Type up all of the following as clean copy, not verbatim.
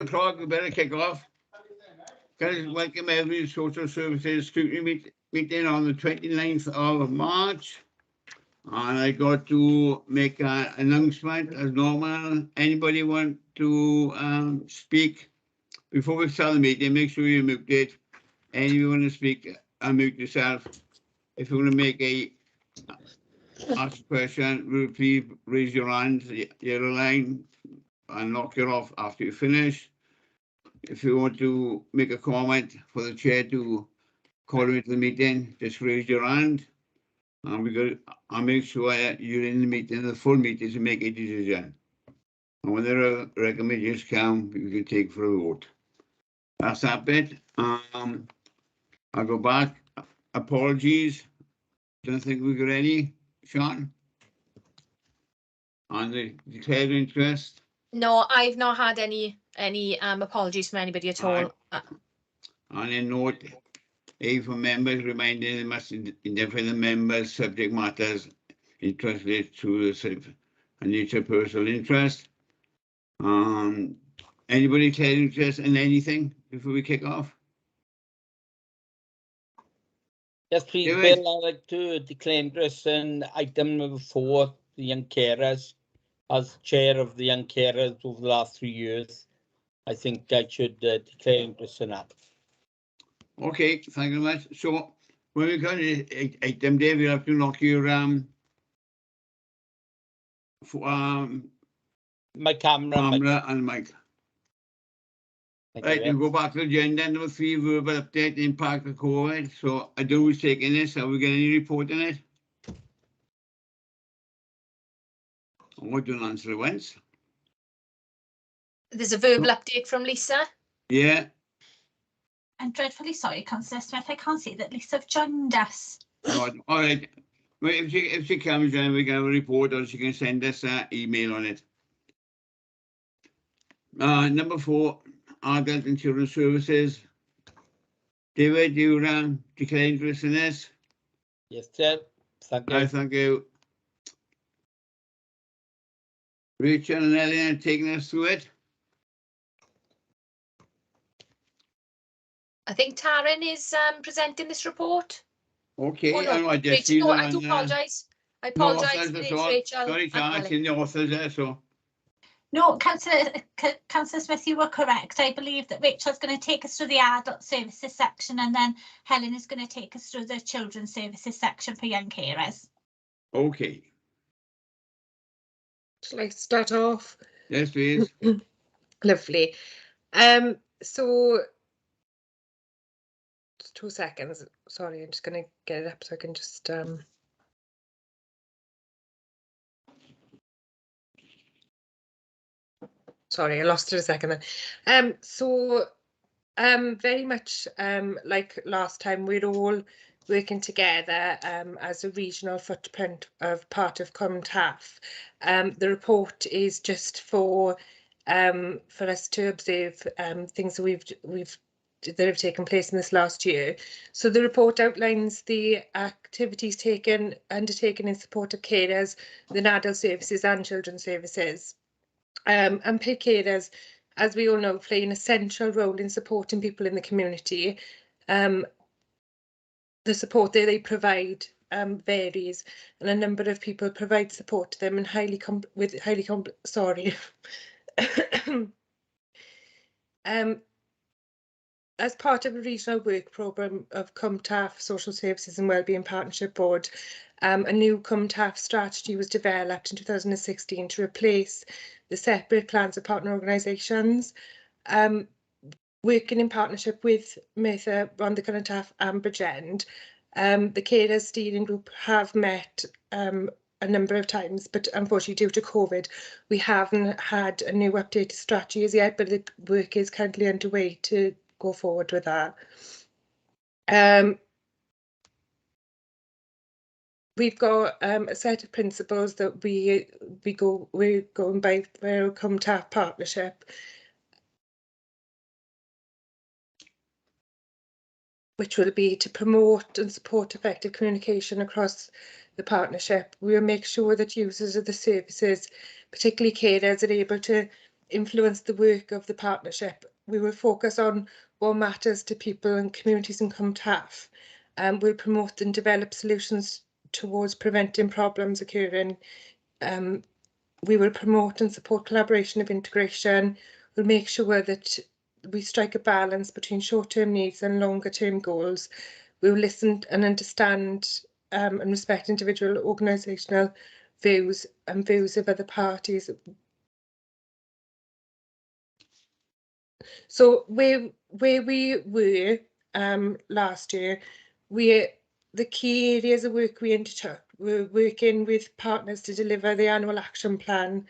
o'clock, we better kick off. Guys, welcome every Social Services Scrutiny meeting on the 29th of March. And I got to make an announcement as normal. Anybody want to speak before we start the meeting? Make sure you mute it. Anybody want to speak? Unmute yourself. If you want to make ask a question, will you please raise your hand, yellow line, and knock it off after you finish. If you want to make a comment for the chair to call you into the meeting, just raise your hand. And I'll make sure you're in the meeting, the full meeting, to make a decision. And when the recommendations come, you can take for a vote. That's that bit. I'll go back. Apologies. Don't think we got any, Sean? On the declared interest? No, I've not had any apologies from anybody at all. On a note, A for members, reminding they must identify the members' subject matters interest related to the nature of personal interest. Anybody declare interest in anything before we kick off? Yes, please, Bill, I'd like to declare interest in item number 4, the young carers. As chair of the young carers over the last 3 years, I think I should declare interest in that. Okay, thank you very much. So when we got item, Dave, you have to knock your my camera and mic. Right, you go back to the agenda number 3, verbal update, impact of COVID. So I don't know who's taking this. Are we getting any report on it? I don't answer it once. There's a verbal update from Lisa. Yeah. I'm dreadfully sorry, Councillor Smith. I can't see that Lisa have joined us. All right. Well, if she comes in, we can have a report, or she can send us an email on it. Number 4, adult and children's services. David, you declare interest in this? Yes, sir. Thank you. Thank you. Rachel and Ellen are taking us through it. I think Taryn is presenting this report. Okay, Oh, no, I just Rachel, no, I do apologise. I apologise. No, It's Rachel. Sorry, I've seen the authors there, so. No, Councillor Smith, you were correct. I believe that Rachel's going to take us through the adult services section, and then Helen is going to take us through the children's services section for young carers. Okay. Shall I start off? Yes, please. Lovely. So just 2 seconds. Sorry, I'm just going to get it up so I can just sorry, I lost it a second then. Very much like last time, we're all working together as a regional footprint of part of ComTAF. The report is just for us to observe things that that have taken place in this last year. So the report outlines the activities undertaken in support of carers within adult services and children's services. And paid carers, as we all know, play an essential role in supporting people in the community. The support that they provide varies, and a number of people provide support to them in as part of a regional work programme of ComTAF Social Services and Wellbeing Partnership Board, a new ComTAF strategy was developed in 2016 to replace the separate plans of partner organisations. Working in partnership with Merthyr, Rhondda Cynon Taf and Bridgend, the carers steering group have met a number of times, but unfortunately due to COVID, we haven't had a new updated strategy as yet, but the work is currently underway to go forward with that. We've got a set of principles that we're going by for our ComTAF partnership, which will be to promote and support effective communication across the partnership. We'll make sure that users of the services, particularly carers, are able to influence the work of the partnership. We will focus on what matters to people and communities in Cwmtaf. We'll promote and develop solutions towards preventing problems occurring. We will promote and support collaboration of integration. We'll make sure that we strike a balance between short-term needs and longer-term goals. We will listen and understand and respect individual organisational views and views of other parties. So where we were last year, the key areas of work we undertook were working with partners to deliver the annual action plan,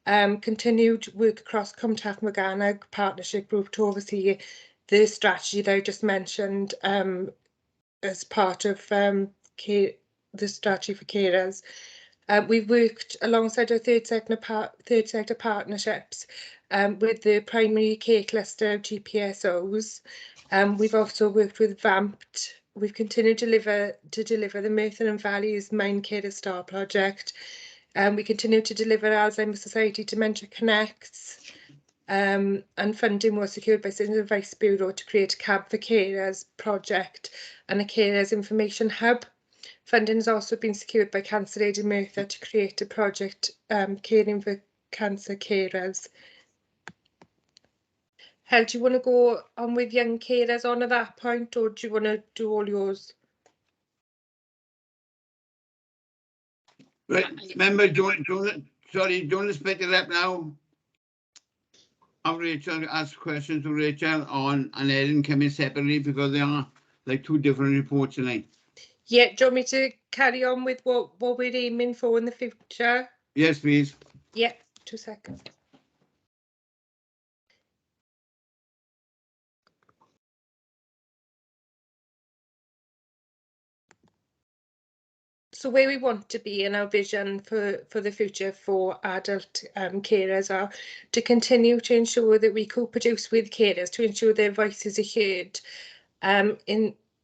continued work across Cwmtaf Morgannwg partnership group to oversee the strategy that I just mentioned as part of the strategy for carers. We've worked alongside our third sector partnerships with the primary care cluster of GPSOs. We've also worked with VAMPT. We've continued to deliver the Merthyr and Valley's Mind Carer Star project. We continue to deliver Alzheimer's Society Dementia Connects. And funding was secured by Citizen Advice Bureau to create a Cab for Carers project and a Carers Information Hub. Funding has also been secured by Cancer Aid in Merthyr to create a project caring for cancer carers. Hel, do you want to go on with young carers on at that point, or do you want to do all yours? Right, remember, don't split it up now. Have Rachel ask questions to Rachel on and Erin come in separately because they are like two different reports tonight. Yeah, do you want me to carry on with what we're aiming for in the future? Yes, please. Yeah, 2 seconds. So where we want to be in our vision for the future for adult carers are to continue to ensure that we co-produce with carers to ensure their voices are heard.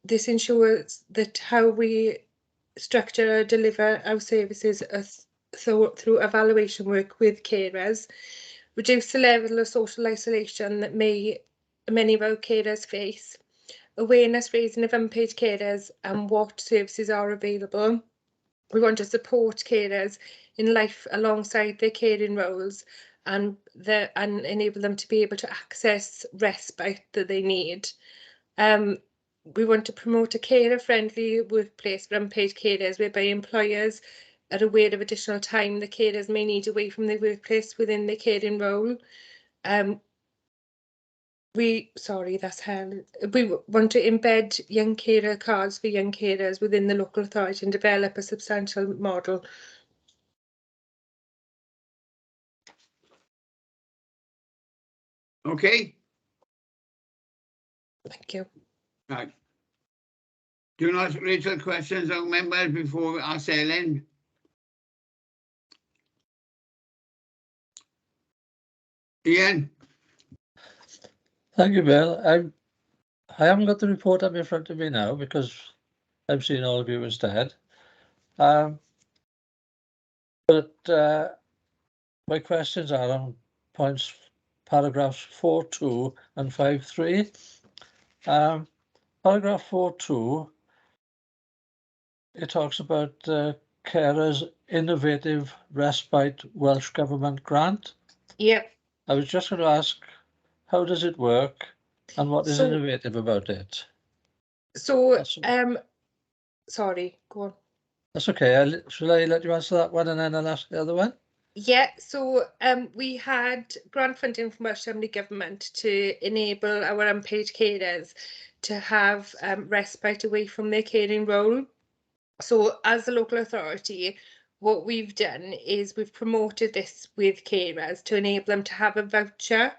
This ensures that how we structure or deliver our services through evaluation work with carers, reduce the level of social isolation that many of our carers face, awareness raising of unpaid carers and what services are available. We want to support carers in life alongside their caring roles and enable them to be able to access respite that they need. We want to promote a carer-friendly workplace for unpaid carers, whereby employers are aware of additional time the carers may need away from their workplace within their caring role. That's Hel. We want to embed young carer cards for young carers within the local authority and develop a substantial model. Okay. Thank you. Right. Do you ask Rachel questions or members before we ask Ellen? Ian? Thank you, Bill. I haven't got the report up in front of me now because I've seen all of you instead. But my questions are on paragraphs 4.2 and 5.3. Paragraph 4.2, it talks about carers innovative respite Welsh Government grant. Yep. I was just going to ask, how does it work and what is innovative about it? So, sorry, go on. That's okay. Shall I let you answer that one and then I'll ask the other one? Yeah, so we had grant funding from Welsh Government to enable our unpaid carers to have respite away from their caring role. So as a local authority, what we've done is we've promoted this with carers to enable them to have a voucher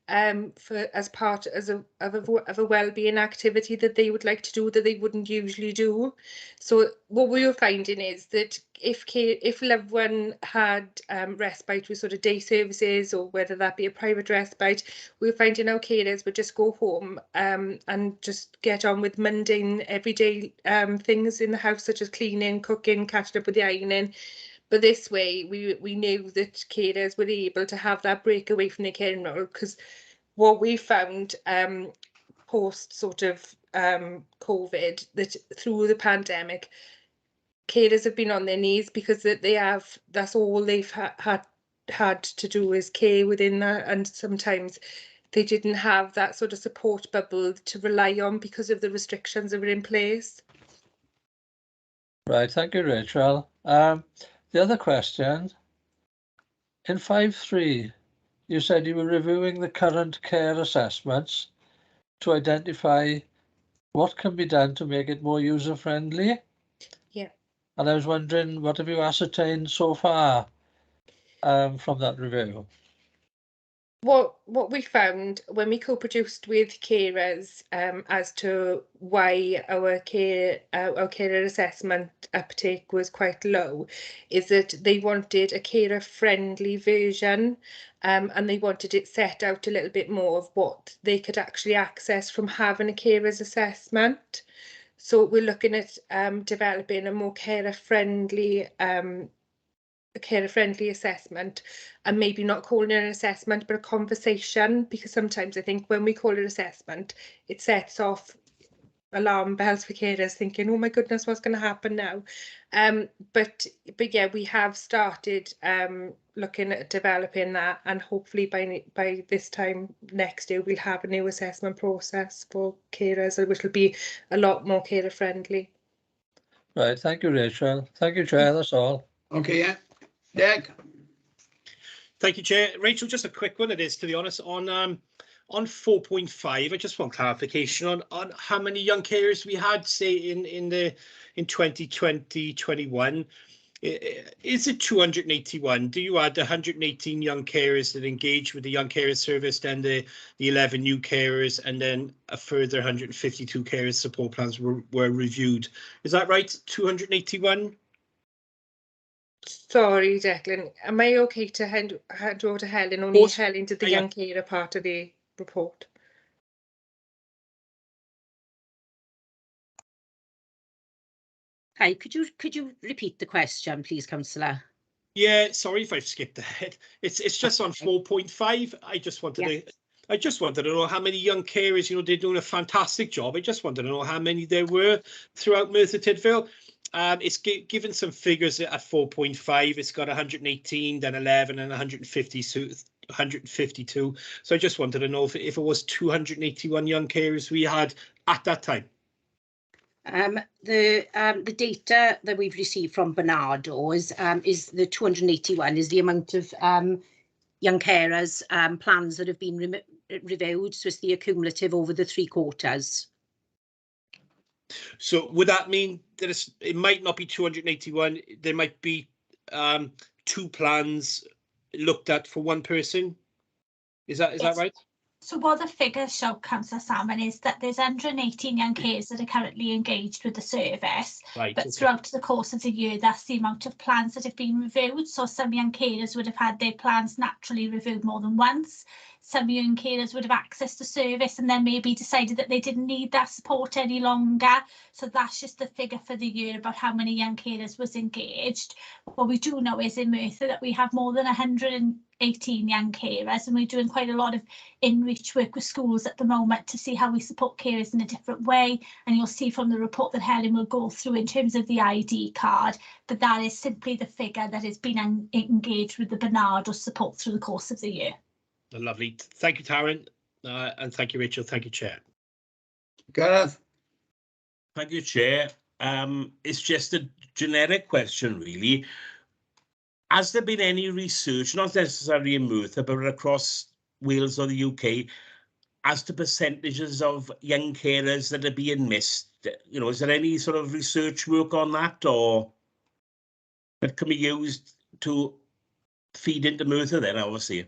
as part of a wellbeing activity that they would like to do that they wouldn't usually do. So what we were finding is that if a loved one had respite with sort of day services, or whether that be a private respite, we were finding our carers would just go home and just get on with mundane everyday things in the house, such as cleaning, cooking, catching up with the ironing. But this way, we knew that carers were able to have that break away from their caring role, because what we found post sort of COVID, that through the pandemic, carers have been on their knees because that's all they've had to do is care within that, and sometimes they didn't have that sort of support bubble to rely on because of the restrictions that were in place. Right, thank you, Rachel. The other question, in 5.3, you said you were reviewing the current care assessments to identify what can be done to make it more user-friendly. Yeah. And I was wondering, what have you ascertained so far from that review? What we found when we co-produced with carers as to why our carer assessment uptake was quite low is that they wanted a carer friendly version, and they wanted it set out a little bit more of what they could actually access from having a carer's assessment. So we're looking at developing a more carer friendly assessment, and maybe not calling it an assessment but a conversation, because sometimes I think when we call it assessment, it sets off alarm bells for carers thinking, oh my goodness, what's going to happen now. But yeah, we have started looking at developing that, and hopefully by this time next year we'll have a new assessment process for carers, which will be a lot more carer friendly. Right, thank you, Rachel. Thank you, Chair, that's all. Okay, yeah. Dick? Thank you, Chair. Rachel, just a quick one, it is, to be honest, on 4.5, I just want clarification on how many young carers we had, say, in 2020-21. Is it 281? Do you add 118 young carers that engage with the young carers service, then the 11 new carers, and then a further 152 carers support plans were reviewed? Is that right? 281? Sorry, Declan, am I okay to hand over to Helen? Only Helen did the young carer part of the report. Hi, could you repeat the question, please, Councillor? Yeah, sorry if I've skipped ahead. It's just on 4.5. I just wanted to know how many young carers, they're doing a fantastic job. I just wanted to know how many there were throughout Merthyr Tydfil. It's given some figures at 4.5. It's got 118, then 11, and 152. So I just wanted to know if it was 281 young carers we had at that time. The data that we've received from Bernardo is the 281 is the amount of young carers plans that have been reviewed. So it's the accumulative over the 3 quarters. So would that mean that it might not be 281? There might be 2 plans looked at for 1 person. Is that right? So what the figures show, Councillor Salmon, is that there's 118 young carers that are currently engaged with the service. Right. But throughout the course of the year, that's the amount of plans that have been reviewed. So some young carers would have had their plans naturally reviewed more than once. Some young carers would have accessed the service and then maybe decided that they didn't need that support any longer. So that's just the figure for the year about how many young carers was engaged. What we do know is in Merthyr that we have more than 118 young carers, and we're doing quite a lot of in-reach work with schools at the moment to see how we support carers in a different way. And you'll see from the report that Helen will go through in terms of the ID card, but that is simply the figure that has been engaged with the Bernardo support through the course of the year. Lovely. Thank you, Taryn, and thank you, Rachel. Thank you, Chair. Gareth? Thank you, Chair. It's just a generic question, really. Has there been any research, not necessarily in Merthyr, but across Wales or the UK, as to percentages of young carers that are being missed? Is there any sort of research work on that, or that can be used to feed into Merthyr then, obviously?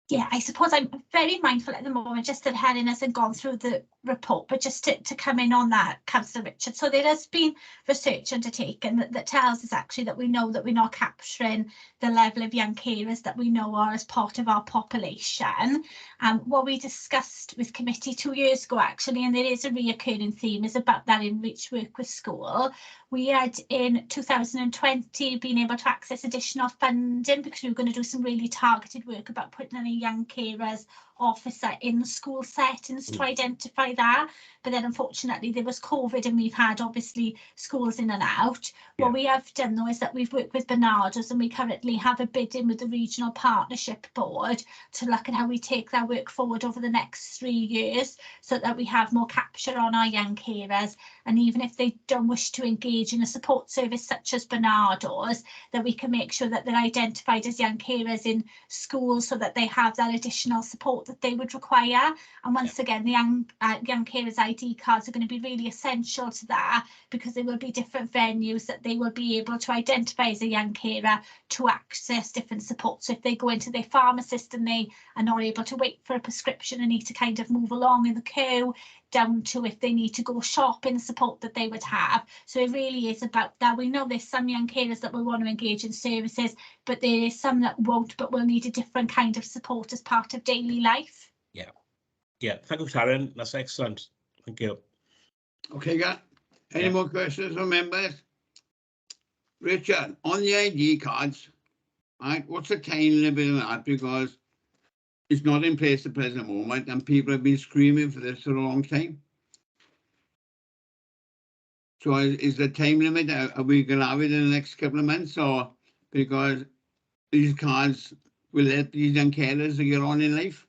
Yeah, I suppose I'm very mindful at the moment, just that Helen hasn't gone through the report, but just to come in on that, Councillor Richard. So there has been research undertaken that tells us actually that we know that we're not capturing the level of young carers that we know are as part of our population. What we discussed with committee 2 years ago, actually, and there is a reoccurring theme, is about that in-reach work with school. We had in 2020 been able to access additional funding because we were going to do some really targeted work about putting in a young carers officer in the school settings to identify that. But then unfortunately there was COVID and we've had obviously schools in and out. What we have done though is that we've worked with Bernardo's and we currently have a bid in with the Regional Partnership Board to look at how we take that work forward over the next 3 years so that we have more capture on our young carers. And even if they don't wish to engage in a support service such as Bernardo's, that we can make sure that they're identified as young carers in schools so that they have that additional support that they would require. And once again, the young carers ID cards are going to be really essential to that, because there will be different venues that they will be able to identify as a young carer to access different support. So if they go into their pharmacist and they are not able to wait for a prescription and need to kind of move along in the queue, down to if they need to go shopping, support that they would have. So it really is about that. We know there's some young carers that will want to engage in services, but there is some that won't, but will need a different kind of support as part of daily life. Yeah, thank you, Sharon. That's excellent. Thank you. Okay, any more questions from members? Richard, on the ID cards, right, what's the time limit on that? Because it's not in place at the present moment and people have been screaming for this for a long time. So is the time limit, are we going to have it in the next couple of months, or because these cards will help these young carers to get on in life?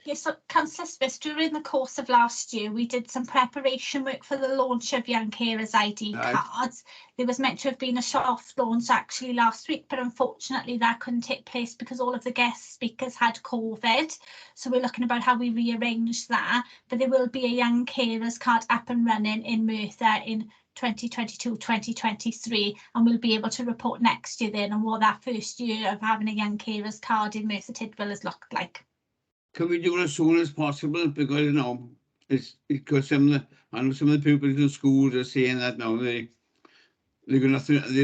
Yes, so Councillor Smith, during the course of last year, we did some preparation work for the launch of Young Carers ID cards. There was meant to have been a soft launch actually last week, but unfortunately that couldn't take place because all of the guest speakers had COVID. So we're looking about how we rearrange that, but there will be a Young Carers card up and running in Merthyr in 2022-2023, and we'll be able to report next year then on what that first year of having a Young Carers card in Merthyr Tydfil has looked like. Can we do it as soon as possible? Because you know, it's because I know some of the people in schools are saying that now they're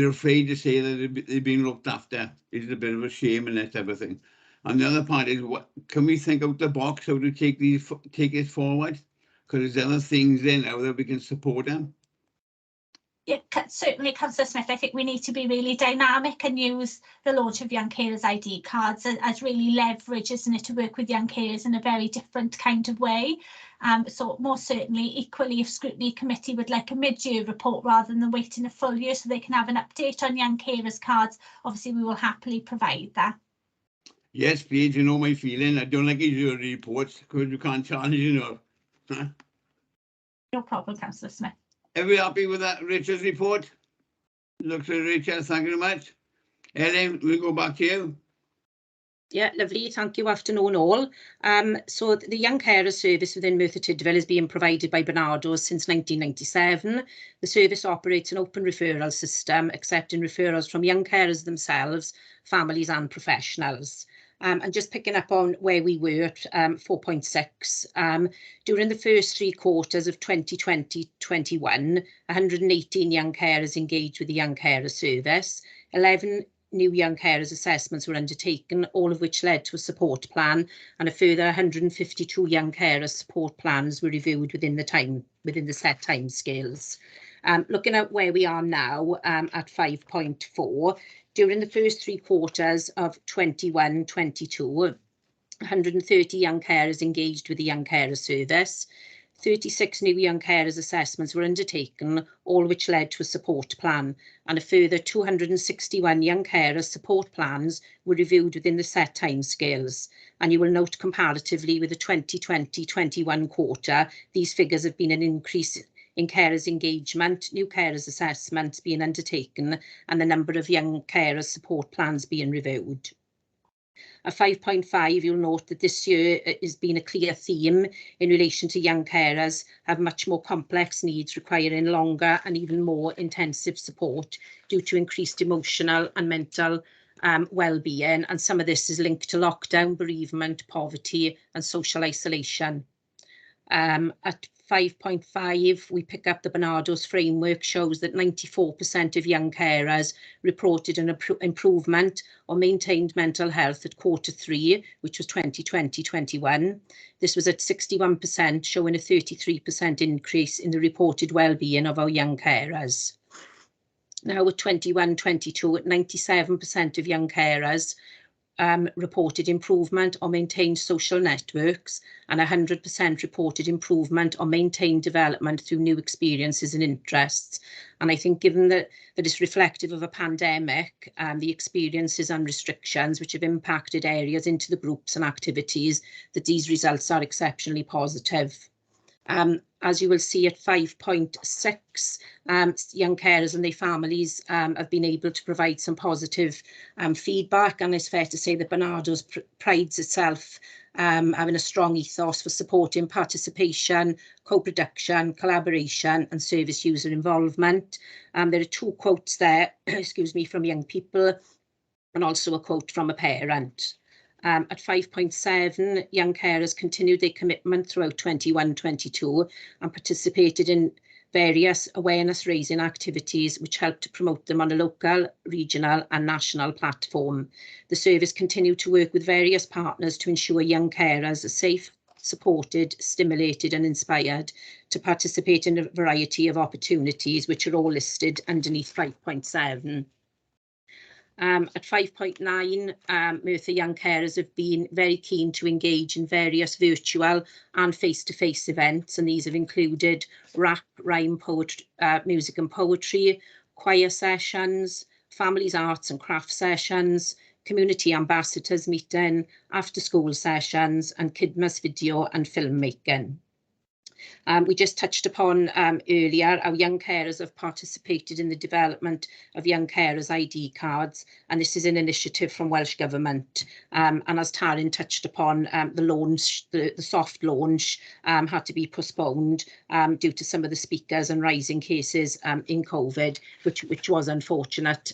afraid to say that they're being looked after. It's a bit of a shame and that type of thing. And the other part is, what can we think out the box how to take it forward? Because there's other things there now that we can support them. Yeah, certainly, Councillor Smith, I think we need to be really dynamic and use the launch of Young Carers ID cards as really leverage, isn't it, to work with young carers in a very different kind of way. So most certainly, equally, if Scrutiny Committee would like a mid-year report rather than waiting a full year so they can have an update on Young Carers cards, obviously we will happily provide that. Yes, please, you know my feeling. I don't like your reports because you can't challenge, you know. Huh? No problem, Councillor Smith. Are we happy with that, Richard's report? Looks like Richard, thank you very much. Ellen, we'll go back to you. Yeah, lovely. Thank you. Afternoon all. So the Young Carer Service within Merthyr Tydfil is being provided by Bernardo's since 1997. The service operates an open referral system, accepting referrals from young carers themselves, families and professionals. And just picking up on where we were at 4.6, during the first 3 quarters of 2020-21, 118 young carers engaged with the Young Carer Service. 11 new young carers assessments were undertaken, all of which led to a support plan, and a further 152 young carers support plans were reviewed within the set time scales. Looking at where we are now at 5.4, during the first 3 quarters of 21-22, 130 young carers engaged with the Young Carer Service. 36 new young carers assessments were undertaken, all which led to a support plan, and a further 261 young carers support plans were reviewed within the set timescales. And you will note comparatively with the 2020-21 quarter, these figures have been an increase in carers engagement, new carers assessments being undertaken, and the number of young carers support plans being reviewed. At 5.5, you'll note that this year has been a clear theme in relation to young carers have much more complex needs requiring longer and even more intensive support due to increased emotional and mental well-being, and some of this is linked to lockdown, bereavement, poverty and social isolation. At 5.5, we pick up the Barnardo's framework shows that 94% of young carers reported an improvement or maintained mental health at Q3, which was 2020-21. This was at 61%, showing a 33% increase in the reported well-being of our young carers. Now at 21-22, 97% of young carers reported improvement or maintained social networks, and 100% reported improvement or maintained development through new experiences and interests. And I think given that it's reflective of a pandemic, the experiences and restrictions which have impacted areas into the groups and activities, that these results are exceptionally positive. As you will see at 5.6, young carers and their families have been able to provide some positive feedback, and it's fair to say that Barnardo's prides itself having a strong ethos for supporting participation, co-production, collaboration and service user involvement. There are 2 quotes there, excuse me, from young people and also a quote from a parent. At 5.7, young carers continued their commitment throughout 21-22 and participated in various awareness-raising activities which helped to promote them on a local, regional and national platform. The service continued to work with various partners to ensure young carers are safe, supported, stimulated and inspired to participate in a variety of opportunities which are all listed underneath 5.7. At 5.9, Merthyr young carers have been very keen to engage in various virtual and face-to-face events, and these have included rap, rhyme, poetry, music and poetry, choir sessions, families arts and craft sessions, community ambassadors meeting, after-school sessions and Kidmas video and filmmaking. We just touched upon earlier, our young carers have participated in the development of young carers ID cards, and this is an initiative from Welsh Government. And as Taryn touched upon, the launch, the soft launch had to be postponed due to some of the speakers and rising cases in COVID, which was unfortunate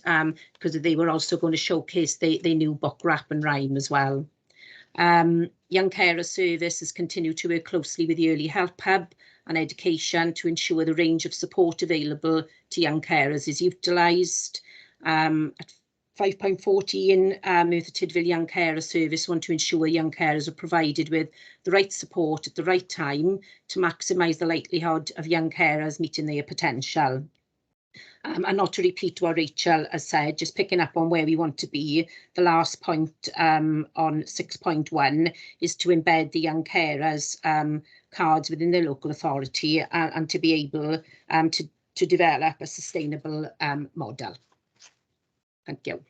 because they were also going to showcase their new book Rap and Rhyme as well. Young Carer Service has continued to work closely with the Early Help Hub and education to ensure the range of support available to young carers is utilised. At 5.14, Merthyr Tydfil Young Carer Service want to ensure young carers are provided with the right support at the right time to maximise the likelihood of young carers meeting their potential. And not to repeat what Rachel has said, just picking up on where we want to be, the last point on 6.1 is to embed the young carers cards within their local authority and to be able to develop a sustainable model. Thank you.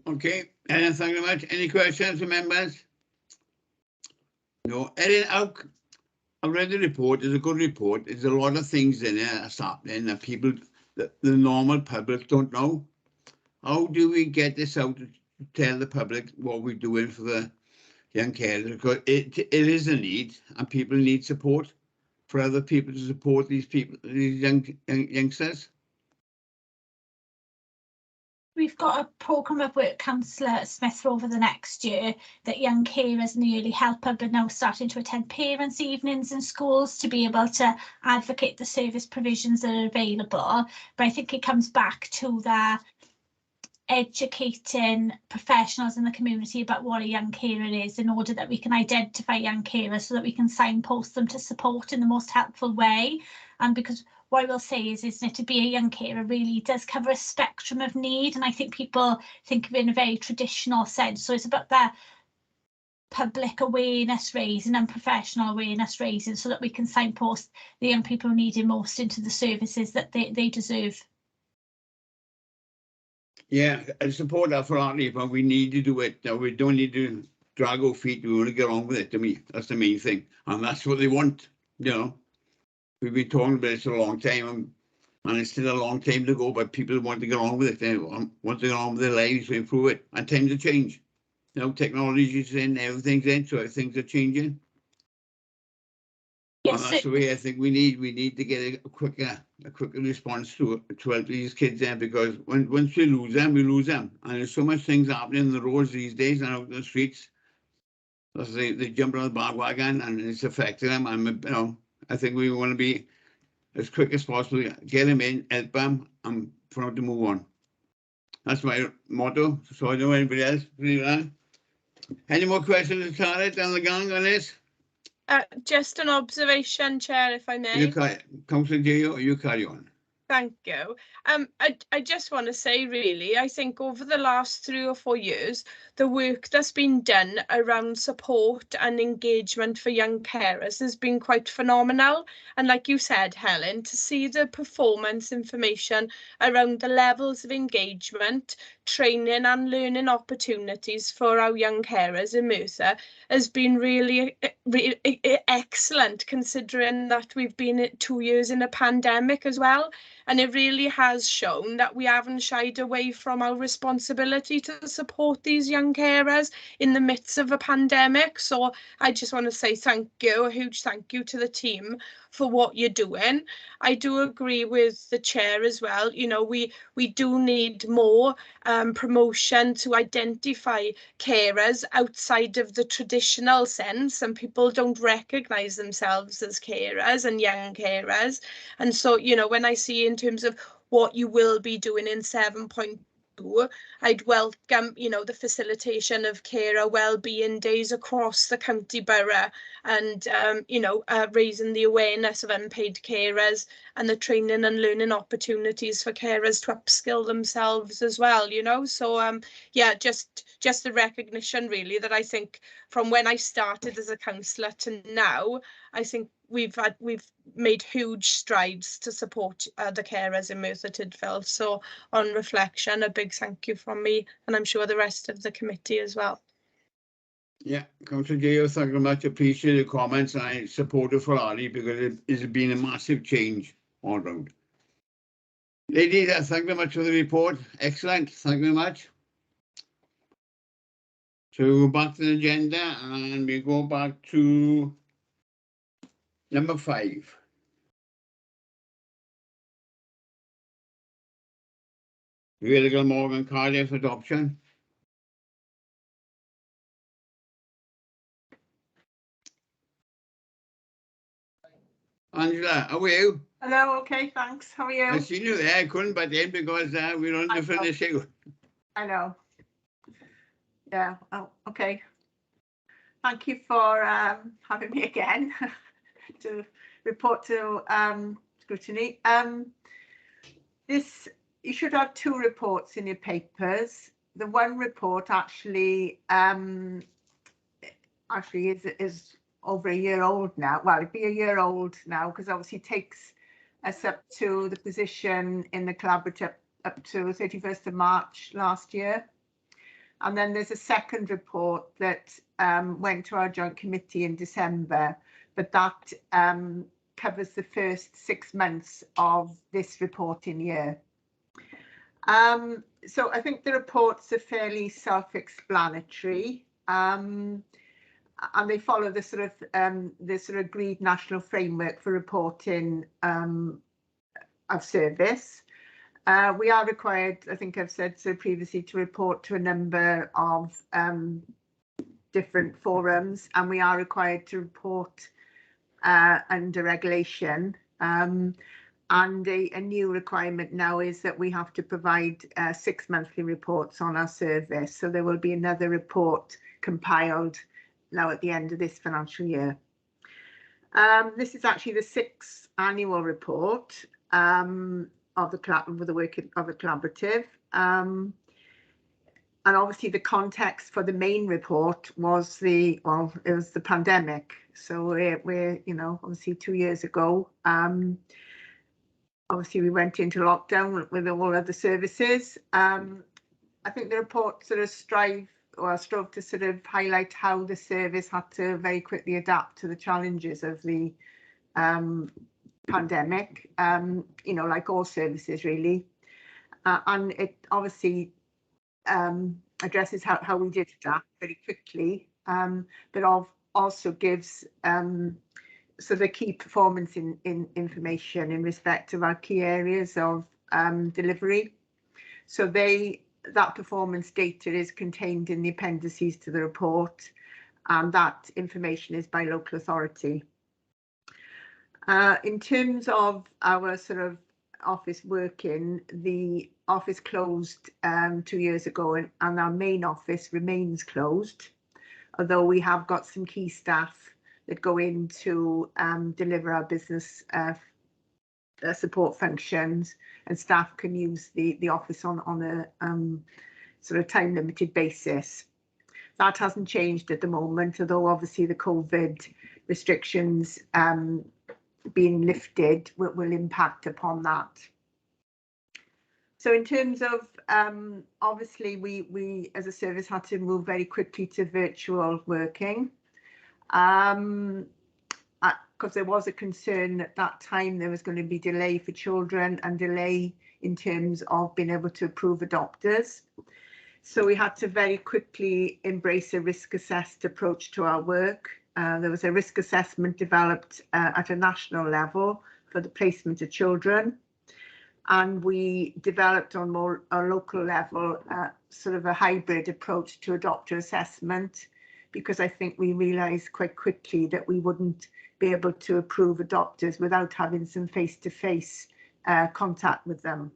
Okay, Ellen, thank you very much. Any questions from members? No. Ellen, I read the report. It's a good report. There's a lot of things in it that's happening that people, the normal public don't know. How do we get this out to tell the public what we're doing for the young carers? Because it is a need, and people need support for other people to support these people, these youngsters. We've got a programme of work, Councillor Smith, over the next year that young carers and the Early Help Hub are now starting to attend parents' evenings in schools to be able to advocate the service provisions that are available. But I think it comes back to the educating professionals in the community about what a young carer is in order that we can identify young carers so that we can signpost them to support in the most helpful way. And because what I will say is that to be a young carer really does cover a spectrum of need, and I think people think of it in a very traditional sense. So it's about that public awareness raising and professional awareness raising so that we can signpost the young people who need it most into the services that they deserve. Yeah, I support that for our but we need to do it. Now, we don't need to drag our feet. We want to get on with it, to me. That's the main thing. And that's what they want, you know. We've been talking about it for a long time, and it's still a long time to go, but people want to get on with it. They want to get on with their lives to improve it. And times have changed. You know, technology's in, everything's in, so things are changing. Well, Yes, that's the way I think we need to get a quicker response to help these kids there, because once we lose them, we lose them. And there's so much things happening in the roads these days and out in the streets. Because they jump on the bandwagon and it's affecting them. And, you know, I think we want to be as quick as possible, get them in, help them, and for them to move on. That's my motto. So I don't know anybody else believe that. Any more questions, Tara, down the gang on this? Just an observation, Chair, if I may. Councillor J.O., you carry on. Thank you. I just want to say, really, I think over the last 3 or 4 years, the work that's been done around support and engagement for young carers has been quite phenomenal. And like you said, Helen, to see the performance information around the levels of engagement, training and learning opportunities for our young carers in Merthyr has been really excellent, considering that we've been 2 years in a pandemic as well. And it really has shown that we haven't shied away from our responsibility to support these young carers in the midst of a pandemic. So I just want to say thank you, a huge thank you to the team for what you're doing. I do agree with the chair as well. You know, we do need more promotion to identify carers outside of the traditional sense, and people don't recognise themselves as carers and young carers. And so, you know, when I see in terms of what you will be doing in 7.2, I'd welcome, you know, the facilitation of carer wellbeing days across the county borough, and, you know, raising the awareness of unpaid carers and the training and learning opportunities for carers to upskill themselves as well, you know. So, yeah, just the recognition, really, that I think from when I started as a councillor to now, I think we've made huge strides to support the carers in Merthyr Tydfil. So on reflection, a big thank you from me, and I'm sure the rest of the committee as well. Yeah, Councillor J.O., thank you very much. Appreciate the comments, and I support it for Ali because it has been a massive change all round. Ladies, thank you very much for the report. Excellent. Thank you very much. So we go back to the agenda and we go back to number 5. Available Morgan Cardiff adoption. Angela, how are you? Hello, okay, thanks. How are you? I seen you there. I couldn't butt in because we're on a different issue. I know. Yeah, oh, okay. Thank you for having me again to report to Scrutiny. You should have 2 reports in your papers. The one report actually is over a year old now. Well, it'd be a year old now because obviously it takes us up to the position in the collaborative up to 31st of March last year. And then there's a second report that went to our joint committee in December, but that covers the first 6 months of this reporting year. So I think the reports are fairly self-explanatory, and they follow the sort of agreed national framework for reporting of service. We are required, I think I've said so previously, to report to a number of different forums, and we are required to report under regulation. And a new requirement now is that we have to provide 6 monthly reports on our service. So there will be another report compiled now at the end of this financial year. This is actually the 6th annual report of the work of the collaborative. And obviously the context for the main report was it was the pandemic. So we're you know, obviously 2 years ago, obviously we went into lockdown with all other services. I think the report sort of strove to sort of highlight how the service had to very quickly adapt to the challenges of the pandemic, you know, like all services really. And it obviously addresses how we did that very quickly, but also gives so the key performance in information in respect of our key areas of delivery. So that performance data is contained in the appendices to the report, and that information is by local authority. In terms of our sort of office working, the office closed 2 years ago, and our main office remains closed, although we have got some key staff that go in to deliver our business support functions, and staff can use the office on a sort of time limited basis. That hasn't changed at the moment, although obviously the COVID restrictions being lifted will impact upon that. So in terms of obviously we as a service had to move very quickly to virtual working, because there was a concern at that time there was going to be delay for children and delay in terms of being able to approve adopters. So we had to very quickly embrace a risk assessed approach to our work. There was a risk assessment developed at a national level for the placement of children, and we developed on a local level sort of a hybrid approach to adopter assessment, because I think we realised quite quickly that we wouldn't be able to approve adopters without having some face-to-face contact with them.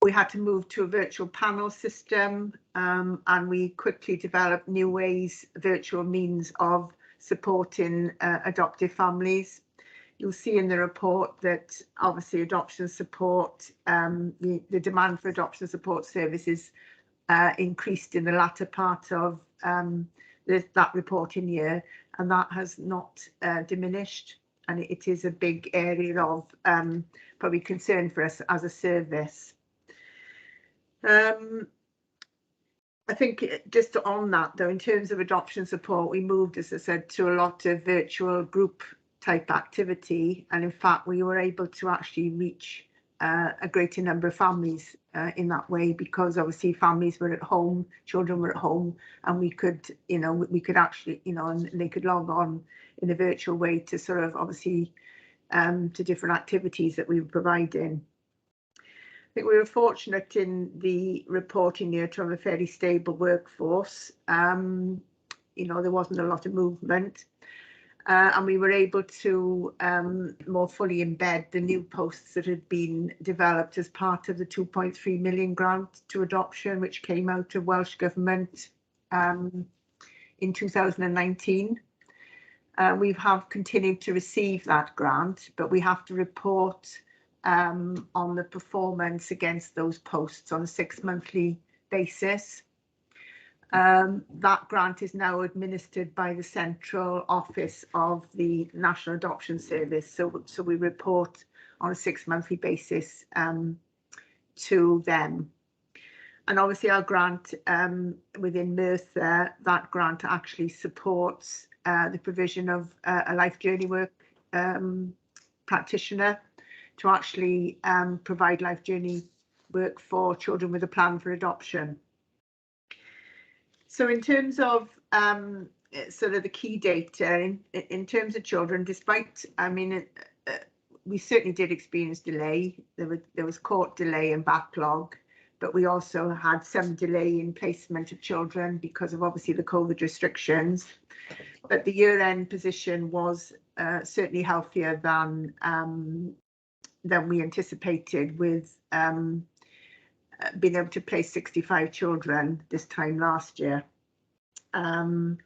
We had to move to a virtual panel system, and we quickly developed new ways, virtual means of supporting adoptive families. You'll see in the report that obviously adoption support, the demand for adoption support services increased in the latter part of that reporting year, and that has not diminished, and it is a big area of probably concern for us as a service. I think just on that though, in terms of adoption support, we moved, as I said, to a lot of virtual group type activity, and in fact we were able to actually reach a greater number of families in that way, because obviously families were at home, children were at home, and we could actually, and they could log on in a virtual way to sort of obviously to different activities that we were providing. I think we were fortunate in the reporting year to have a fairly stable workforce. There wasn't a lot of movement, and we were able to more fully embed the new posts that had been developed as part of the 2.3 million grant to adoption, which came out of Welsh Government in 2019. We have continued to receive that grant, but we have to report on the performance against those posts on a 6-monthly basis. That grant is now administered by the central office of the National Adoption Service, so we report on a 6-monthly basis to them. And obviously our grant within Merthyr, that grant actually supports the provision of a life journey work practitioner to actually provide life journey work for children with a plan for adoption. So in terms of sort of the key data in terms of children, despite, we certainly did experience delay. There was court delay and backlog, but we also had some delay in placement of children because of obviously the COVID restrictions. But the year-end position was certainly healthier than we anticipated, with being able to place 65 children this time last year. And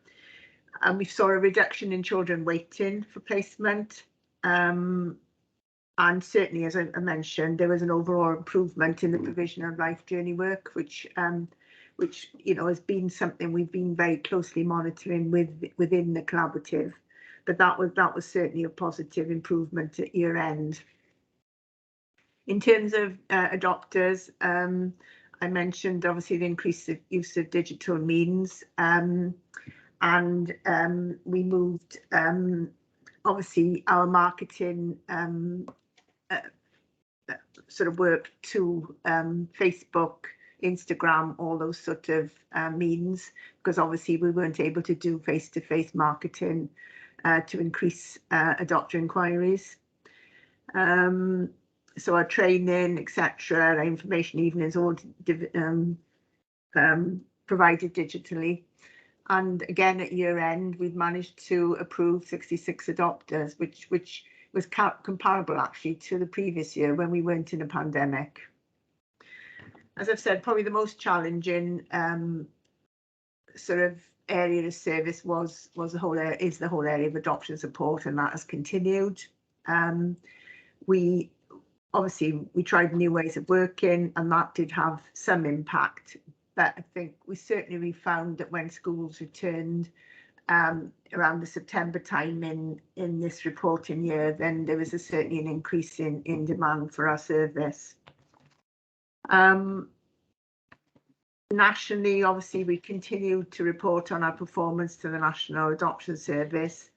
we saw a reduction in children waiting for placement. And certainly, as I mentioned, there was an overall improvement in the provision of life journey work, which has been something we've been very closely monitoring within the collaborative. But that was certainly a positive improvement at year end. In terms of adopters, I mentioned obviously the increase of use of digital means, and we moved obviously our marketing sort of work to Facebook, Instagram, all those sort of means, because obviously we weren't able to do face-to-face marketing to increase adopter inquiries. So our training, etc., our information evenings all provided digitally. And again, at year end, we'd managed to approve 66 adopters, which was comparable actually to the previous year when we weren't in a pandemic. As I've said, probably the most challenging sort of area of service was the whole area of adoption support, and that has continued. We tried new ways of working, and that did have some impact. But I think we certainly found that when schools returned around the September time in this reporting year, then there was certainly an increase in demand for our service. Nationally, obviously, we continued to report on our performance to the National Adoption Service.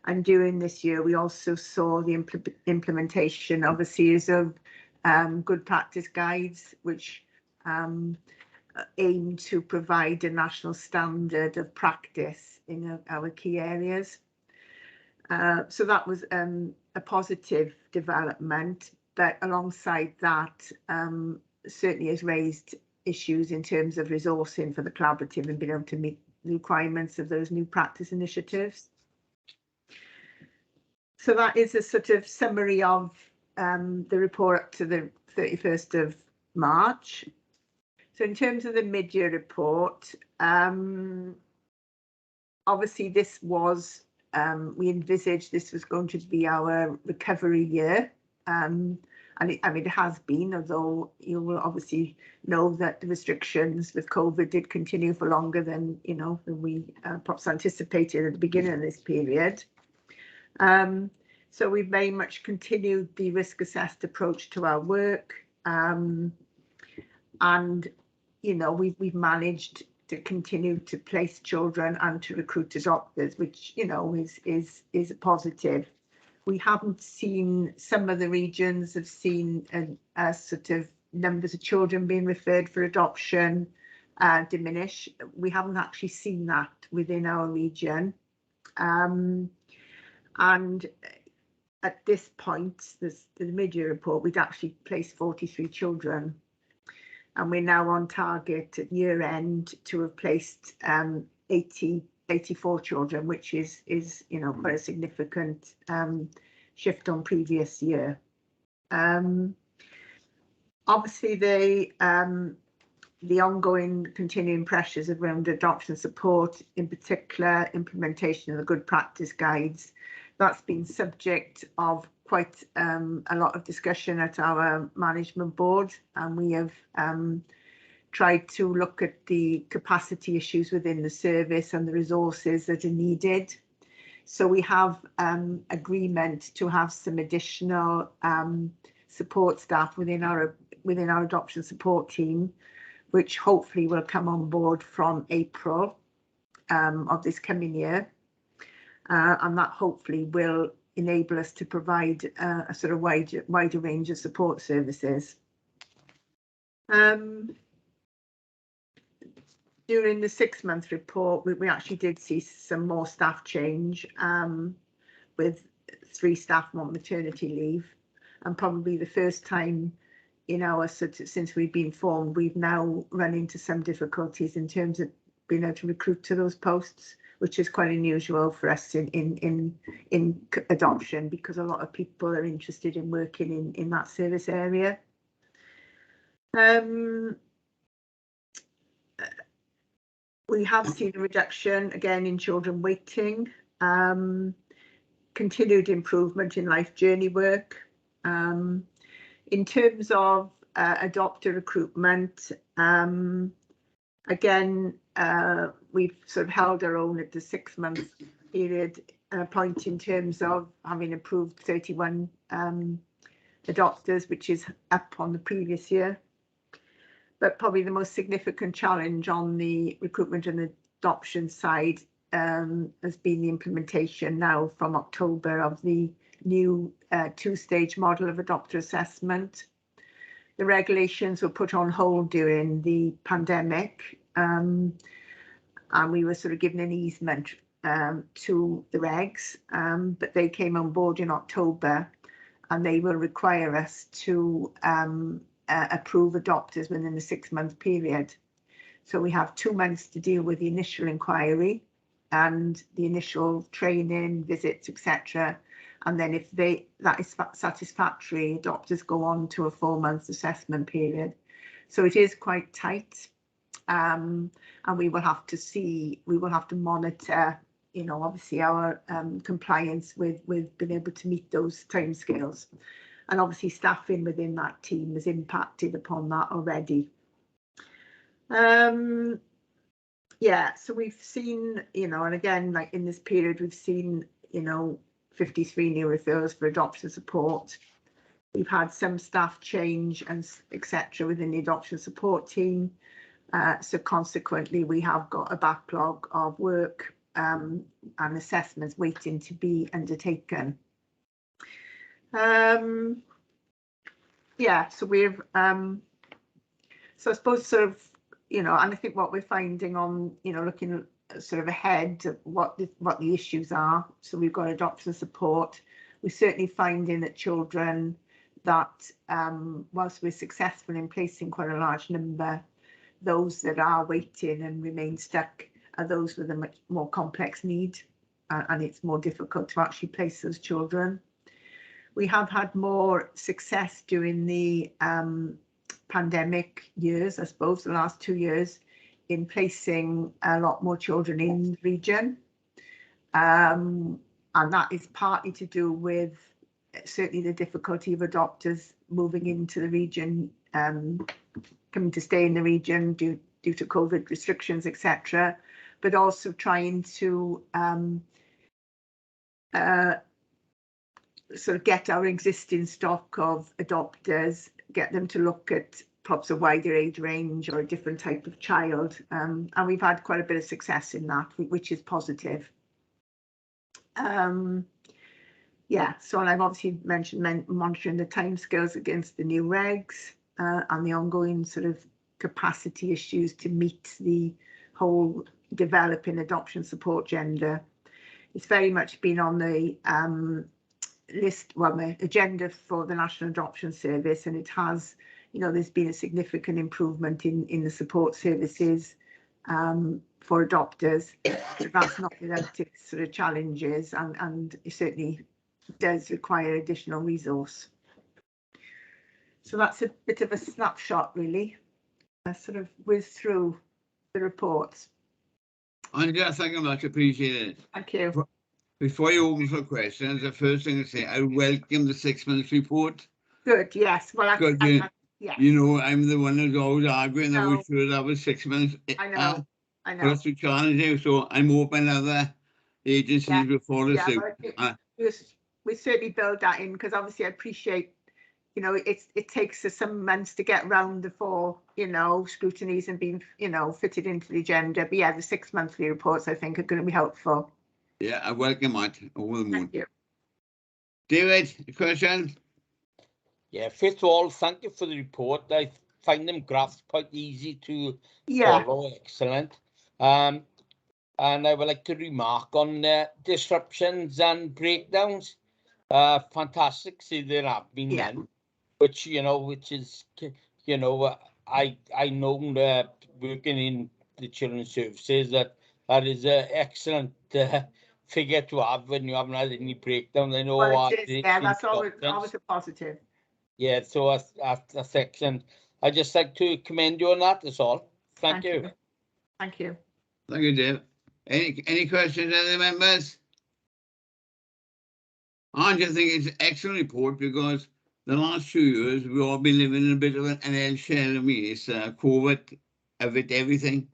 And during this year, we also saw the implementation of a series of good practice guides, which aim to provide a national standard of practice in our key areas. So that was a positive development, but alongside that, certainly has raised issues in terms of resourcing for the collaborative and being able to meet the requirements of those new practice initiatives. So that is a sort of summary of the report up to the 31st of March. So in terms of the mid-year report, obviously this was, we envisaged this was going to be our recovery year. And it has been, although you will obviously know that the restrictions with COVID did continue for longer than, than we perhaps anticipated at the beginning of this period. So we've very much continued the risk assessed approach to our work. And, we've managed to continue to place children and to recruit adopters, which, is a positive. We haven't seen, some of the regions have seen a sort of numbers of children being referred for adoption diminish. We haven't actually seen that within our region. And at this point, the mid-year report, we'd actually placed 43 children. And we're now on target at year end to have placed 84 children, which is quite a significant shift on previous year. Obviously, the ongoing continuing pressures around adoption support, in particular implementation of the good practice guides, that's been subject of quite a lot of discussion at our management board, and we have tried to look at the capacity issues within the service and the resources that are needed. So we have agreement to have some additional support staff within our adoption support team, which hopefully will come on board from April of this coming year, and that hopefully will enable us to provide a sort of wider range of support services. During the 6-month report, we actually did see some more staff change, with 3 staff on maternity leave, and probably the first time in our since we've been formed, we've now run into some difficulties in terms of being able to recruit to those posts, which is quite unusual for us in adoption, because a lot of people are interested in working in that service area. We have seen a reduction again in children waiting, continued improvement in life journey work. In terms of adopter recruitment, again, we've sort of held our own at the 6-month period point in terms of having approved 31 adopters, which is up on the previous year. But probably the most significant challenge on the recruitment and adoption side has been the implementation now from October of the new 2-stage model of adopter assessment. the regulations were put on hold during the pandemic, and we were sort of given an easement to the regs, but they came on board in October, and they will require us to approve adopters within the 6-month period. So we have 2 months to deal with the initial inquiry and the initial training, visits, etc. And then if that is satisfactory, adopters go on to a 4-month assessment period. So it is quite tight, and we will have to monitor, you know, obviously our compliance with being able to meet those timescales. And obviously staffing within that team is impacted upon that already. Yeah, so we've seen, you know, and again, like in this period, we've seen, you know, 53 new referrals for adoption support. We've had some staff change and etc. within the adoption support team. So consequently, we have got a backlog of work and assessments waiting to be undertaken. Yeah, so we've so I suppose sort of, you know, and I think what we're finding on, you know, looking sort of ahead of what the issues are. So we've got adoption support. We're certainly finding that children that whilst we're successful in placing quite a large number, those that are waiting and remain stuck are those with a much more complex need, and it's more difficult to actually place those children. We have had more success during the pandemic years, I suppose, the last 2 years, in placing a lot more children in the region. And that is partly to do with certainly the difficulty of adopters moving into the region, coming to stay in the region due to COVID restrictions, etc. But also trying to sort of get our existing stock of adopters, get them to look at perhaps a wider age range or a different type of child. And we've had quite a bit of success in that, which is positive. Yeah, so I've obviously mentioned monitoring the timescales against the new regs and the ongoing sort of capacity issues to meet the whole developing adoption support agenda. It's very much been on the list, well, the agenda for the National Adoption Service, and it has, you know, there's been a significant improvement in the support services for adopters. So that's not without its sort of challenges, and it certainly does require additional resource. So that's a bit of a snapshot, really. I sort of whiz through the reports. Andrea, thank you much, appreciate it. Thank you. Before you open for questions, the first thing to say, I welcome the 6-month report. Good, yes. Well, yeah. You know, I'm the one who's always arguing that we should have a 6 months. I know. For us to challenge you, so I'm hoping other agencies before us. We certainly build that in, because obviously I appreciate, you know, it takes us some months to get round the 4, you know, scrutinies and being, you know, fitted into the agenda. But yeah, the 6 monthly reports I think are going to be helpful. Yeah, I welcome that over the moon. Thank you. David, a question? Yeah, first of all, thank you for the report. I find them graphs quite easy to follow. Excellent. And I would like to remark on disruptions and breakdowns. Fantastic, see there have been none, which, you know, which is, you know, I know working in the children's services that is an excellent figure to have when you haven't had any breakdown. I know that's always a positive. Yeah, so that's excellent. I just like to commend you on that. That's all. Thank you. Thank you. Thank you, Dave. Any questions, other members? I just think it's an excellent report, because the last few years we've all been living in a bit of an L shell. I mean, it's COVID, everything.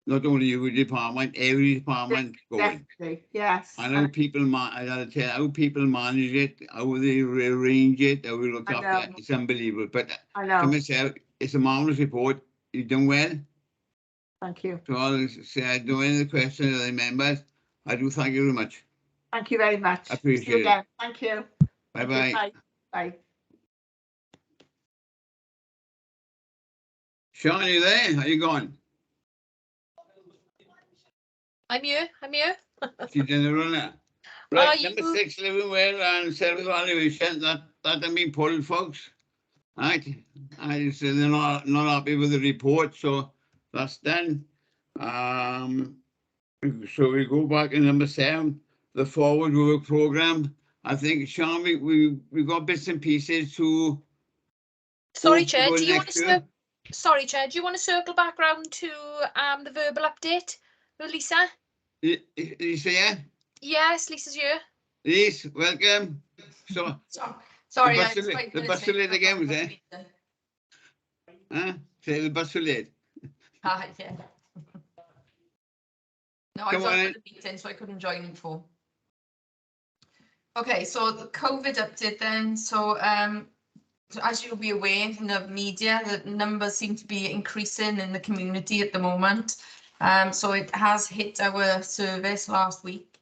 Not only your department, every department going. Definitely, yes. I know people. I gotta tell you how people manage it, how they arrange it, how we look after it. It's unbelievable. But I know. to myself, it's a marvelous report. You've done well. Thank you. So I'll say I don't have any questions of the members. I do thank you very much. Thank you very much. I appreciate it. Thank you. Bye bye. Bye. Sean, are you there? Are you gone? I'm here. She's in the runner. Are Right, number you- 6, living well and self-evaluation. That have been pulled, folks. Right, I said they're not happy with the report, so that's done. So we go back to number 7, the forward work program. I think, Sean, we got bits and pieces to. Sorry, go Chair. Do you want next to? year. Sorry, Chair. Do you want to circle back round to the verbal update with Lisa? Lisa, yeah? Yes, Lisa's here. Lisa, welcome. So, Sorry, bus I was was 5 the minutes bus was late for again, was the it? meeting. Say the bus was late. Ah, yeah. No, I Come was on on in. the meeting, so I couldn't join before. Okay, so the COVID update then. So as you'll be aware in the media, the numbers seem to be increasing in the community at the moment. So it has hit our service last week.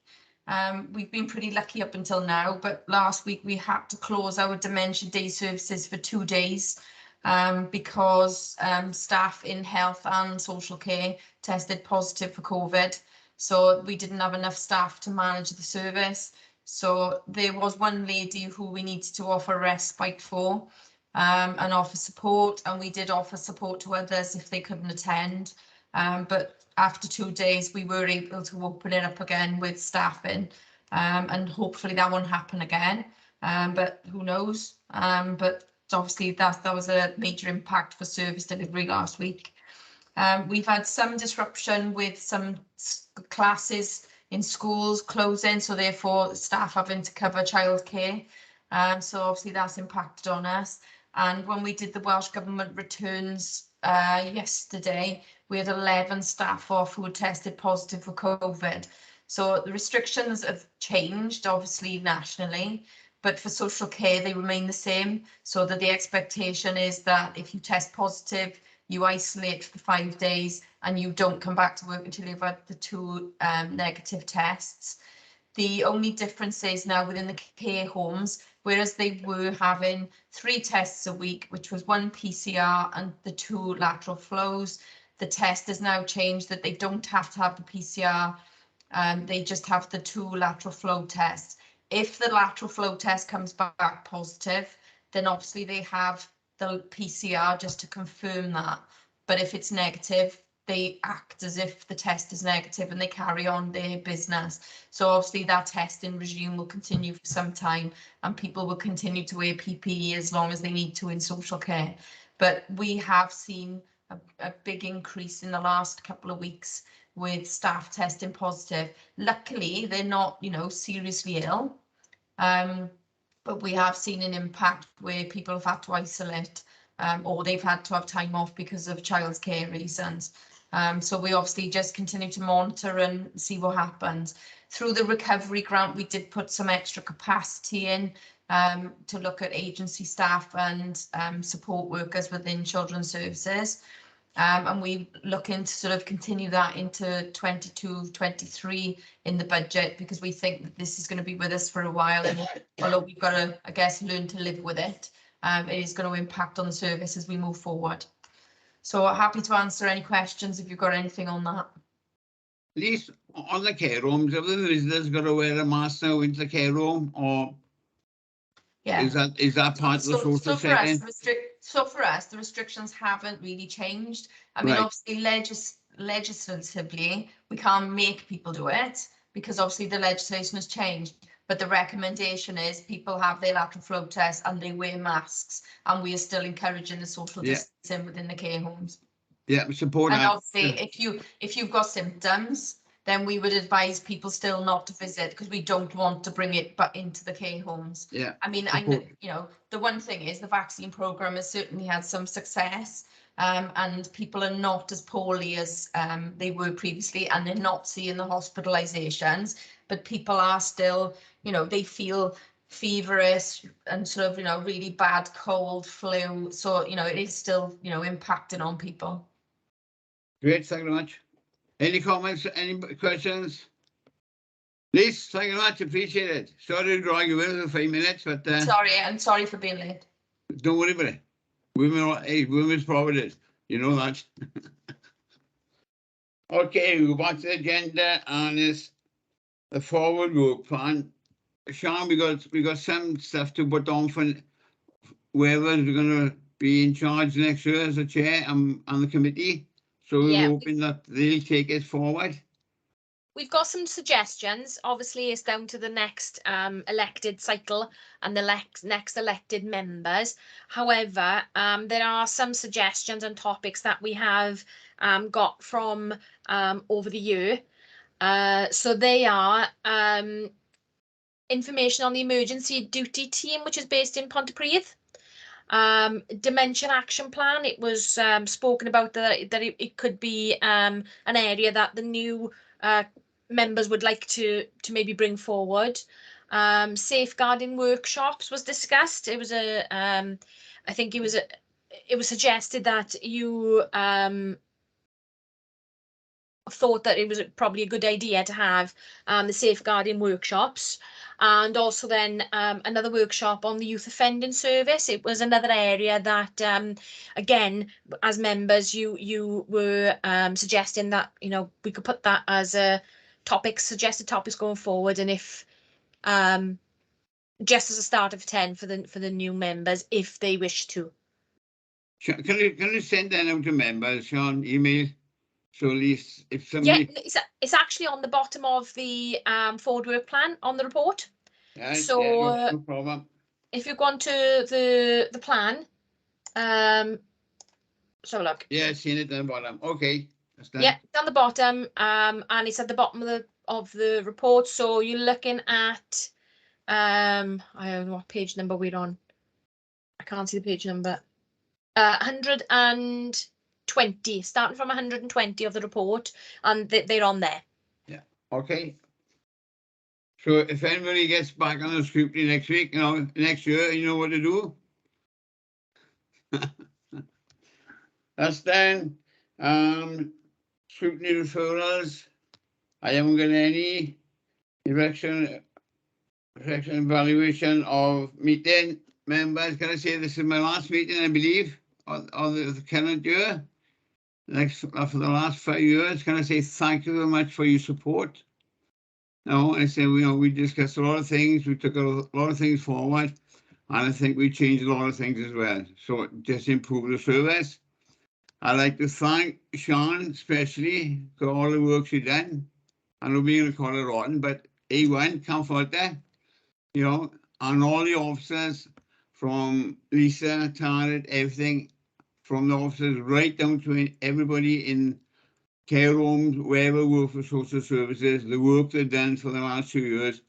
We've been pretty lucky up until now, but last week we had to close our dementia day services for 2 days because staff in health and social care tested positive for COVID. So we didn't have enough staff to manage the service. So there was one lady who we needed to offer respite for and offer support, and we did offer support to others if they couldn't attend. But after 2 days, we were able to open it up again with staffing, and hopefully that won't happen again. But who knows? But obviously that was a major impact for service delivery last week. We've had some disruption with some classes in schools closing, so therefore staff having to cover childcare. So obviously that's impacted on us. And when we did the Welsh Government returns yesterday, we had 11 staff off who had tested positive for COVID. So the restrictions have changed, obviously nationally, but for social care, they remain the same. So that the expectation is that if you test positive, you isolate for 5 days and you don't come back to work until you've had the 2 negative tests. The only difference is now within the care homes, whereas they were having 3 tests a week, which was 1 PCR and the 2 lateral flows, the test has now changed that they don't have to have the PCR, they just have the 2 lateral flow tests. If the lateral flow test comes back positive, then obviously they have the PCR just to confirm that. But if it's negative, they act as if the test is negative and they carry on their business. So obviously that testing regime will continue for some time and people will continue to wear PPE as long as they need to in social care. But we have seen a big increase in the last couple of weeks with staff testing positive. Luckily, they're not, seriously ill. But we have seen an impact where people have had to isolate or they've had to have time off because of childcare reasons. So we obviously just continue to monitor and see what happens. Through the recovery grant, we did put some extra capacity in to look at agency staff and support workers within children's services. And we looking to sort of continue that into 22-23 in the budget, because we think that this is going to be with us for a while, and although we've got to, I guess, learn to live with it, it is going to impact on the service as we move forward. So happy to answer any questions if you've got anything on that. At least on the care homes, have the visitors got to wear a mask now into the care home, or Yeah. is that part of the social setting? So for us, the restrictions haven't really changed. I mean, Right. obviously, legislatively, we can't make people do it because obviously the legislation has changed. But the recommendation is people have their lateral flow test and they wear masks, and we are still encouraging the social distancing within the care homes. Yeah, support And that. obviously, if you've got symptoms, then we would advise people still not to visit because we don't want to bring it back into the care homes. Yeah. I mean, the one thing is the vaccine program has certainly had some success, and people are not as poorly as they were previously, and they're not seeing the hospitalizations, but people are still, they feel feverish and sort of, really bad cold, flu. So, it is still, impacting on people. Great, thank you very much. Any comments, any questions? Liz, thank you very much, appreciate it. Sorry to drag you in for 5 minutes, but Sorry, I'm sorry for being late. don't worry about it. Women's providence. You know that. Okay, we got the agenda and it's the forward work plan. Sean, we got some stuff to put on for whoever's going to be in charge next year as a chair and the committee. So we're Yeah, hoping that they'll take it forward. We've got some suggestions. Obviously, it's down to the next elected cycle and the next elected members. However, there are some suggestions and topics that we have got from over the year. So they are information on the emergency duty team, which is based in Pontypridd. Dementia action plan. It was spoken about that it could be an area that the new members would like to maybe bring forward. Safeguarding workshops was discussed. It was I think it was suggested that you thought that it was probably a good idea to have the safeguarding workshops, and also then another workshop on the youth offending service. It was another area that again, as members, you were suggesting that, you know, we could put that as a topic, suggested topics going forward, and if just as a start of 10 for the new members if they wish to. Can you send that out to members, Sean, email? So at least if somebody... Yeah, it's actually on the bottom of the forward work plan on the report. Yeah, So yeah, no problem. if you go on to the plan, so look. Yeah, I've seen it at the bottom. Okay. That's done. Yeah, down the bottom, and it's at the bottom of the report. So you're looking at I don't know what page number we're on. I can't see the page number. 120, starting from 120 of the report, and they're on there. Yeah. Okay. So if anybody gets back on the scrutiny next week, you know, next year, you know what to do. That's done. Scrutiny referrals. I haven't got any erection evaluation of meeting members. Can I say this is my last meeting, I believe, of the current year? For the last 5 years. Can I say thank you very much for your support? No, I say, you know, we discussed a lot of things, we took a lot of things forward, and I think we changed a lot of things as well. So just improve the service. I'd like to thank Sean especially for all the work she's done. I know we're going to call it rotten, but A1, can't fault that, you know, and all the officers from Lisa, Target, everything, from the officers right down to everybody in care homes, wherever work for social services, the work they've done for the last 2 years,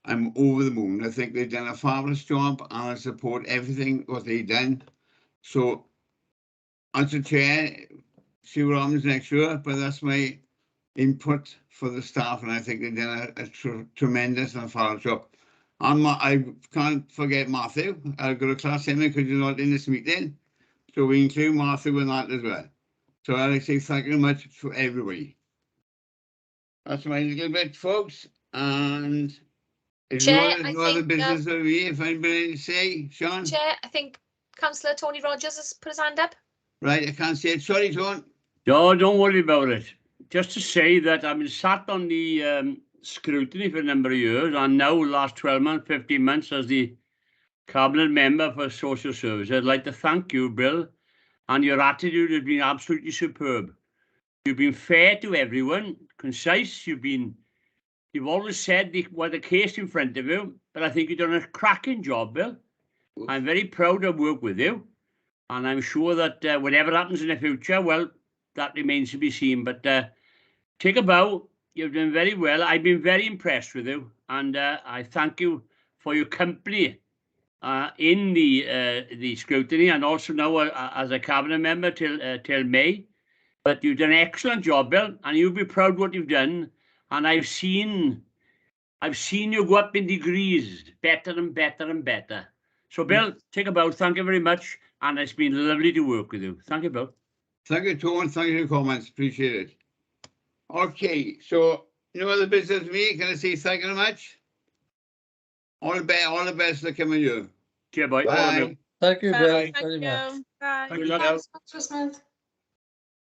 I'm over the moon. I think they've done a fabulous job and I support everything what they've done. So as a chair, see what happens next year, but that's my input for the staff, and I think they've done a tremendous and fabulous job. I can't forget Matthew. I've got a class in because you're not in this meeting, so we include Matthew in that as well. So I'd like to say thank you very much for everybody. That's my little bit, folks. And is Chair, no other business over here, if anybody say, Sean? Chair, I think Councillor Tony Rogers has put his hand up. Right, I can't say it. Sorry, John. No, don't worry about it. Just to say that I've been sat on the scrutiny for a number of years, and now last 12 months, 15 months as the cabinet member for social services. I'd like to thank you, Bill, and your attitude has been absolutely superb. You've been fair to everyone, concise. You've always said what the case in front of you, but I think you've done a cracking job, Bill. I'm very proud to work with you, and I'm sure that whatever happens in the future, well, that remains to be seen. But take a bow. You've done very well. I've been very impressed with you, and I thank you for your company in the scrutiny, and also now as a cabinet member till May. But you've done an excellent job, Bill, and you'll be proud of what you've done. And I've seen you go up in degrees, better and better and better. So, Bill, take a bow. Thank you very much, and it's been lovely to work with you. Thank you, Bill. Thank you, Tone. Thank you for your comments. Appreciate it. Okay, so you know the business with me. Can I say thank you very much? All the best for the coming year. Cheers, boy. Bye. Thank you, Bill, Thank very you. much. Bye. Good luck. Thanks, Councillor Smith.